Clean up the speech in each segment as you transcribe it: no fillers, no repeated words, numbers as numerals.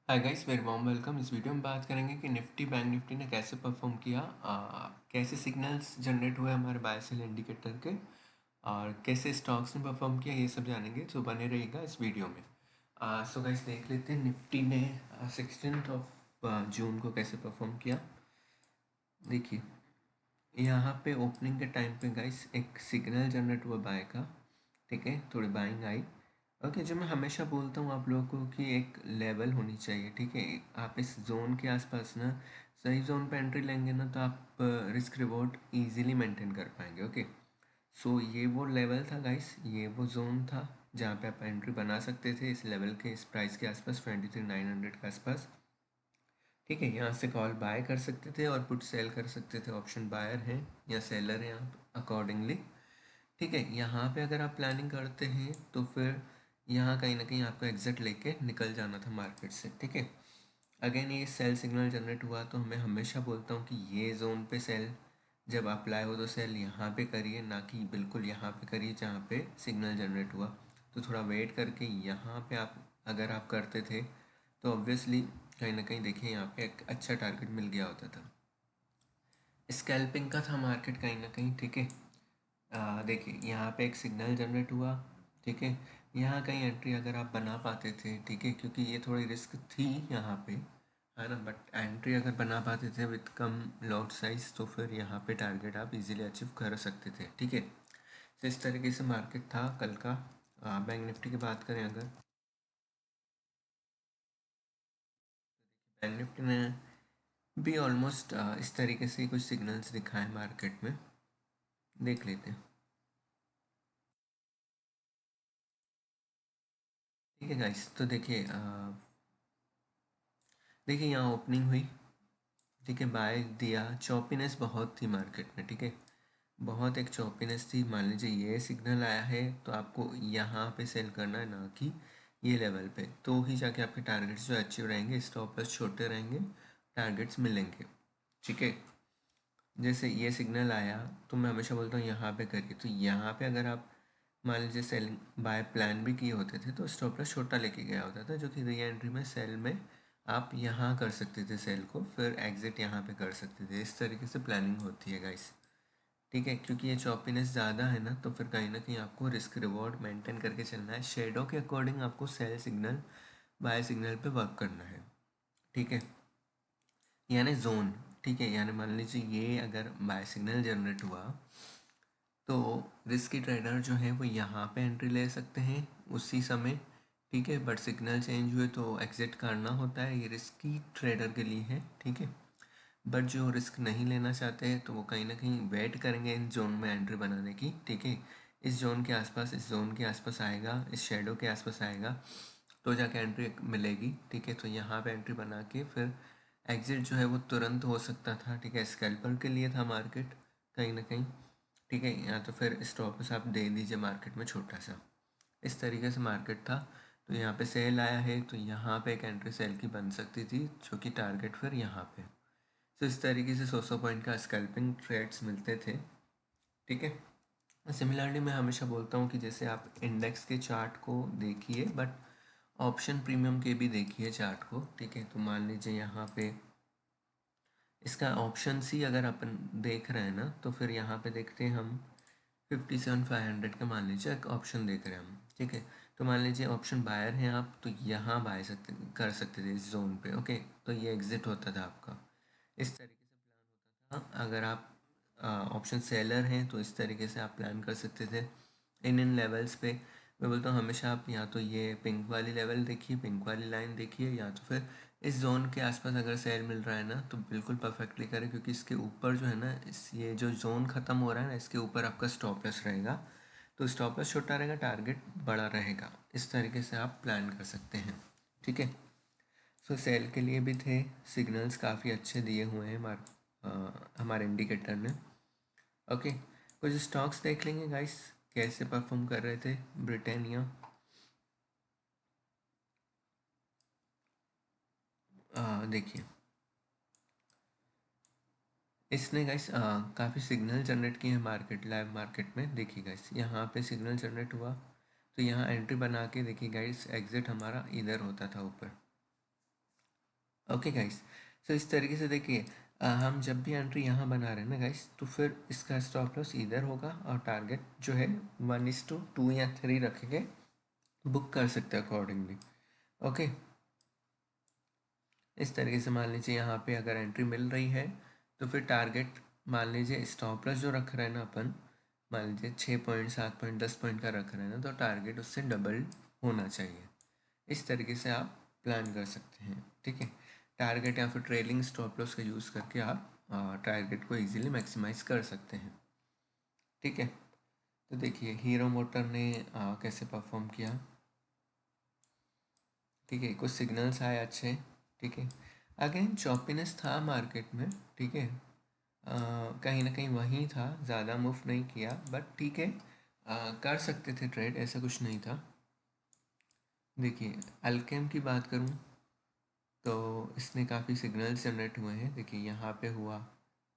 Hi guys, very warm welcome. इस video में बात करेंगे कि निफ्टी बैंक निफ्टी ने कैसे परफॉर्म किया, कैसे सिग्नल्स जनरेट हुए हमारे बाय सेल इंडिकेटर के, और कैसे स्टॉक्स ने परफॉर्म किया, ये सब जानेंगे। तो बने रहिएगा इस वीडियो में। सो गाइस, देख लेते हैं निफ्टी ने 16 ऑफ जून को कैसे परफॉर्म किया। देखिए, यहाँ पे ओपनिंग के टाइम पे गाइस एक सिग्नल जनरेट हुआ बाय का। ठीक है, थोड़ी बाइंग आई। ओके, जो मैं हमेशा बोलता हूँ आप लोगों को कि एक लेवल होनी चाहिए। ठीक है, आप इस जोन के आसपास ना सही जोन पे एंट्री लेंगे ना, तो आप रिस्क रिवॉर्ड इजीली मेंटेन कर पाएंगे। ओके, सो ये वो लेवल था गाइस, ये वो जोन था जहाँ पे आप एंट्री बना सकते थे इस लेवल के, इस प्राइस के आसपास 23,900 के आसपास। ठीक है, यहाँ से कॉल बाय कर सकते थे और पुट सेल कर सकते थे। ऑप्शन बायर हैं या सेलर हैं आप अकॉर्डिंगली। ठीक है, यहाँ पे अगर आप प्लानिंग करते हैं तो फिर यहाँ कहीं ना कहीं आपको एग्जिट लेके निकल जाना था मार्केट से। ठीक है, अगेन ये सेल सिग्नल जनरेट हुआ तो मैं हमेशा बोलता हूँ कि ये जोन पे सेल जब अप्लाई हो तो सेल यहाँ पे करिए, ना कि बिल्कुल यहाँ पे करिए जहाँ पे सिग्नल जनरेट हुआ। तो थोड़ा वेट करके यहाँ पे आप अगर आप करते थे तो ऑब्वियसली कहीं ना कहीं देखिए यहाँ पे एक अच्छा टारगेट मिल गया होता था। स्कैल्पिंग का था मार्केट कहीं ना कहीं। ठीक है, देखिए यहाँ पे एक सिग्नल जनरेट हुआ। ठीक है, यहाँ कहीं एंट्री अगर आप बना पाते थे, ठीक है, क्योंकि ये थोड़ी रिस्क थी यहाँ पे, है ना, बट एंट्री अगर बना पाते थे विथ कम लॉट साइज तो फिर यहाँ पे टारगेट आप इजीली अचीव कर सकते थे। ठीक है, तो इस तरीके से मार्केट था कल का। बैंक निफ्टी की बात करें अगर, बैंक निफ्टी ने भी ऑलमोस्ट इस तरीके से कुछ सिग्नल्स दिखाए मार्केट में। देख लेते हैं। ठीक है गाइस, तो देखिए देखिए यहाँ ओपनिंग हुई। ठीक है, बाय दिया, चौपीनेस बहुत थी मार्केट में। ठीक है, बहुत एक चौपीनेस थी। मान लीजिए ये सिग्नल आया है तो आपको यहाँ पे सेल करना है, ना कि ये लेवल पे, तो ही जाके आपके टारगेट्स जो अचीव रहेंगे, स्टॉप लॉस छोटे रहेंगे, टारगेट्स मिलेंगे। ठीक है, जैसे ये सिग्नल आया तो मैं हमेशा बोलता हूँ यहाँ पे करिए। तो यहाँ पे अगर आप मान लीजिए सेल बाय प्लान भी किए होते थे तो स्टॉप लॉस छोटा लेके गया होता था, जो कि री एंट्री में सेल में आप यहाँ कर सकते थे सेल को, फिर एग्जिट यहाँ पे कर सकते थे। इस तरीके से प्लानिंग होती है गाइस। ठीक है, क्योंकि ये चॉपीनेस ज़्यादा है ना, तो फिर कहीं ना कहीं आपको रिस्क रिवॉर्ड मेंटेन करके चलना है। शेडो के अकॉर्डिंग आपको सेल सिग्नल बाय सिग्नल पे वर्क करना है। ठीक है, यानी जोन। ठीक है, यानी मान लीजिए ये अगर बाय सिग्नल जनरेट हुआ तो रिस्की ट्रेडर जो है वो यहाँ पे एंट्री ले सकते हैं उसी समय। ठीक है, बट सिग्नल चेंज हुए तो एग्जिट करना होता है, ये रिस्की ट्रेडर के लिए है। ठीक है, बट जो रिस्क नहीं लेना चाहते हैं तो वो कहीं ना कहीं वेट करेंगे इन जोन में एंट्री बनाने की। ठीक है, इस जोन के आसपास, इस जोन के आसपास आएगा, इस शेडो के आसपास आएगा तो जाके एंट्री मिलेगी। ठीक है, तो यहाँ पे एंट्री बना के फिर एग्जिट जो है वो तुरंत हो सकता था। ठीक है, स्कैल्पर के लिए था मार्केट कहीं ना कहीं। ठीक है, या तो फिर स्टॉप लॉस आप दे दीजिए मार्केट में छोटा सा। इस तरीके से मार्केट था। तो यहाँ पे सेल आया है तो यहाँ पे एक एंट्री सेल की बन सकती थी, जो कि टारगेट फिर यहाँ पे। तो इस तरीके से 100 पॉइंट का स्कैल्पिंग ट्रेड्स मिलते थे। ठीक है, सिमिलरली मैं हमेशा बोलता हूँ कि जैसे आप इंडेक्स के चार्ट को देखिए, बट ऑप्शन प्रीमियम के भी देखिए चार्ट को। ठीक है, तो मान लीजिए यहाँ पे इसका ऑप्शन सी अगर अपन देख रहे हैं ना, तो फिर यहाँ पे देखते हैं हम 57,500 का मान लीजिए एक ऑप्शन देख रहे हैं हम। ठीक है, तो मान लीजिए ऑप्शन बायर हैं आप, तो यहाँ बाय सकते कर सकते थे इस जोन पे। ओके, तो ये एग्जिट होता था आपका। इस तरीके से प्लान होता था। अगर आप ऑप्शन सेलर हैं तो इस तरीके से आप प्लान कर सकते थे इन लेवल्स पे। मैं बोलता हूँ हमेशा आप या तो ये पिंक वाली लेवल देखिए, पिंक वाली लाइन देखिए, या तो फिर इस जोन के आसपास अगर सेल मिल रहा है ना तो बिल्कुल परफेक्टली करें, क्योंकि इसके ऊपर जो है ना, इस ये जो जोन ख़त्म हो रहा है ना, इसके ऊपर आपका स्टॉप लॉस रहेगा। तो स्टॉप लॉस छोटा रहेगा, टारगेट बड़ा रहेगा। इस तरीके से आप प्लान कर सकते हैं। ठीक है, सो सेल के लिए भी थे सिग्नल्स काफ़ी अच्छे दिए हुए हैं हमारे इंडिकेटर ने। ओके, कुछ स्टॉक्स देख लेंगे गाइस कैसे परफॉर्म कर रहे थे। ब्रिटानिया, देखिए इसने गाइस काफ़ी सिग्नल जनरेट किए हैं मार्केट, लाइव मार्केट में। देखिए गाइस यहाँ पे सिग्नल जनरेट हुआ तो यहाँ एंट्री बना के देखिए गाइस, एग्जिट हमारा इधर होता था ऊपर। ओके गाइस, सो इस तरीके से देखिए हम जब भी एंट्री यहाँ बना रहे हैं ना गाइस, तो फिर इसका स्टॉप लॉस इधर होगा और टारगेट जो है 1:2 या 3 रखेंगे, बुक कर सकते हैं अकॉर्डिंगली। ओके, इस तरीके से मान लीजिए यहाँ पे अगर एंट्री मिल रही है तो फिर टारगेट मान लीजिए स्टॉप लॉस जो रख रहे हैं ना अपन, मान लीजिए 6 पॉइंट 7 पॉइंट 10 पॉइंट का रख रहे हैं ना, तो टारगेट उससे डबल होना चाहिए। इस तरीके से आप प्लान कर सकते हैं, ठीक है। टारगेट या फिर ट्रेलिंग स्टॉप लॉस का यूज़ करके आप टारगेट को इजीली मैक्सिमाइज कर सकते हैं, ठीक है। तो देखिए हीरो मोटर ने कैसे परफॉर्म किया, ठीक है। कुछ सिग्नल्स आए अच्छे, ठीक है। अगेन चॉपीनेस था मार्केट में, ठीक है। कहीं ना कहीं वहीं था, ज़्यादा मूव नहीं किया, बट ठीक है, कर सकते थे ट्रेड, ऐसा कुछ नहीं था। देखिए अल्केम की बात करूं तो इसने काफ़ी सिग्नल्स जनरेट हुए हैं। देखिए यहाँ पे हुआ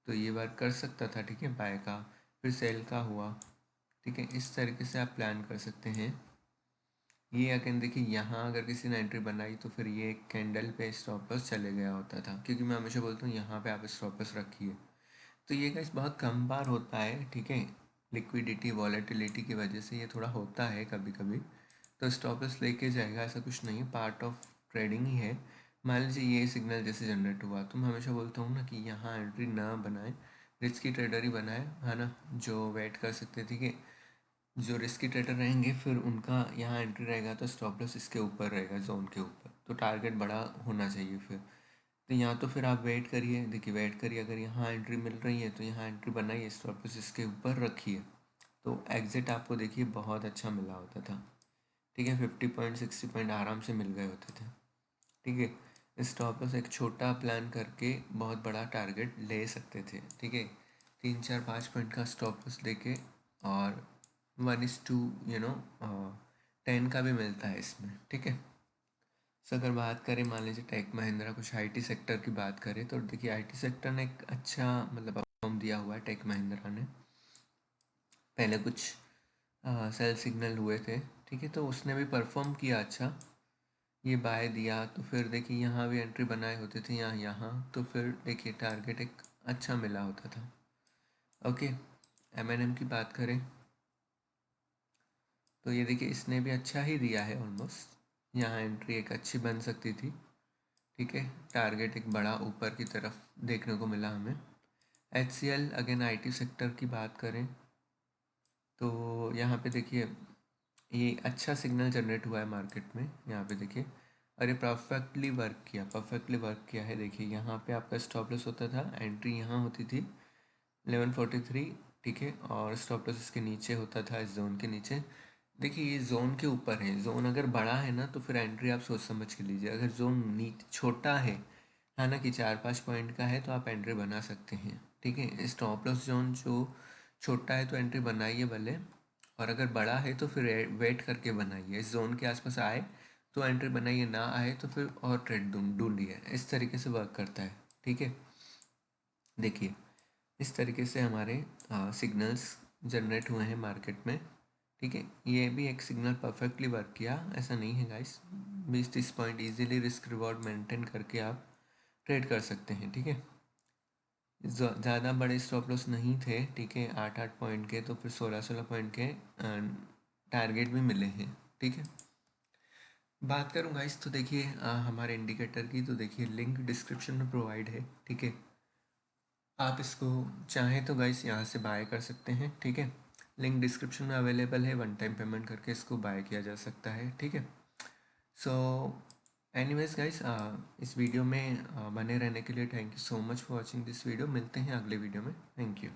तो ये बार कर सकता था, ठीक है, बाय का, फिर सेल का हुआ, ठीक है। इस तरीके से आप प्लान कर सकते हैं। ये अगेन देखिए यहाँ अगर किसी ने एंट्री बनाई तो फिर ये कैंडल पे स्टॉप लॉस चले गया होता था, क्योंकि मैं हमेशा बोलता हूँ यहाँ पे आप स्टॉप लॉस रखिए। तो ये गाइस बहुत कम बार होता है, ठीक है। लिक्विडिटी वॉलेटिलिटी की वजह से ये थोड़ा होता है कभी कभी, तो स्टॉप लॉस लेके जाएगा, ऐसा कुछ नहीं है, पार्ट ऑफ ट्रेडिंग ही है। मान लीजिए ये सिग्नल जैसे जनरेट हुआ तो मैं हमेशा बोलता हूँ ना कि यहाँ एंट्री ना बनाए, रिस्की ट्रेडर ही बनाए, है ना, जो वेट कर सकते, ठीक है। जो रिस्की ट्रेडर रहेंगे फिर उनका यहाँ एंट्री रहेगा तो स्टॉप लॉस इसके ऊपर रहेगा, जोन के ऊपर, तो टारगेट बड़ा होना चाहिए फिर। तो यहाँ तो फिर आप वेट करिए, देखिए वेट करिए, अगर यहाँ एंट्री मिल रही है तो यहाँ एंट्री बनाइए, स्टॉप लॉस इसके ऊपर रखिए, तो एग्जिट आपको देखिए बहुत अच्छा मिला होता था, ठीक है। 50 पॉइंट 60 पॉइंट आराम से मिल गए होते थे, ठीक है। स्टॉप लॉस एक छोटा प्लान करके बहुत बड़ा टारगेट ले सकते थे, ठीक है। 3 4 5 पॉइंट का स्टॉप लॉस लेके, और 1:2 10 का भी मिलता है इसमें, ठीक है। सो अगर बात करें मान लीजिए टेक महिंद्रा, कुछ आईटी सेक्टर की बात करें तो देखिए आईटी सेक्टर ने एक अच्छा मतलब परफॉर्म दिया हुआ है टेक महिंद्रा ने। पहले कुछ सेल सिग्नल हुए थे, ठीक है, तो उसने भी परफॉर्म किया अच्छा, ये बाय दिया तो फिर देखिए यहाँ भी एंट्री बनाए होते थे, यहाँ तो फिर देखिए टारगेट एक अच्छा मिला होता था। ओके, एम की बात करें तो ये देखिए इसने भी अच्छा ही दिया है ऑलमोस्ट, यहाँ एंट्री एक अच्छी बन सकती थी, ठीक है। टारगेट एक बड़ा ऊपर की तरफ देखने को मिला हमें। HCL अगेन आईटी सेक्टर की बात करें तो यहाँ पे देखिए ये अच्छा सिग्नल जनरेट हुआ है मार्केट में, यहाँ पे देखिए, अरे परफेक्टली वर्क किया है। देखिए यहाँ पे आपका स्टॉप लॉस होता था, एंट्री यहाँ होती थी 1143, ठीक है, और स्टॉप लॉस इसके नीचे होता था, इस जोन के नीचे। देखिए ये जोन के ऊपर है, जोन अगर बड़ा है ना तो फिर एंट्री आप सोच समझ के लीजिए, अगर जोन नीचे छोटा है ना, कि 4 5 पॉइंट का है तो आप एंट्री बना सकते हैं, ठीक है। स्टॉप लॉस जोन जो छोटा है तो एंट्री बनाइए भले, और अगर बड़ा है तो फिर वेट करके बनाइए, इस जोन के आसपास आए तो एंट्री बनाइए, ना आए तो फिर और ट्रेड ढूंढिए, इस तरीके से वर्क करता है, ठीक है। देखिए इस तरीके से हमारे सिग्नल्स जनरेट हुए हैं मार्केट में, ठीक है। ये भी एक सिग्नल परफेक्टली वर्क किया, ऐसा नहीं है guys, 20 30 point easily risk reward maintain करके आप ट्रेड कर सकते हैं, ठीक है। ज़्यादा बड़े स्टॉप लॉस नहीं थे, ठीक है, 8 8 पॉइंट के, तो फिर 16 16 पॉइंट के टारगेट भी मिले हैं, ठीक है। बात करूँ गाइस तो देखिए हमारे इंडिकेटर की, तो देखिए लिंक डिस्क्रिप्शन में प्रोवाइड है, ठीक है। आप इसको चाहें तो गाइस यहाँ से बाय कर सकते हैं, ठीक है। लिंक डिस्क्रिप्शन में अवेलेबल है, वन टाइम पेमेंट करके इसको बाय किया जा सकता है, ठीक है। सो एनीवेज गाइस, इस वीडियो में बने रहने के लिए thank you so much for watching this video. मिलते हैं अगले वीडियो में, थैंक यू।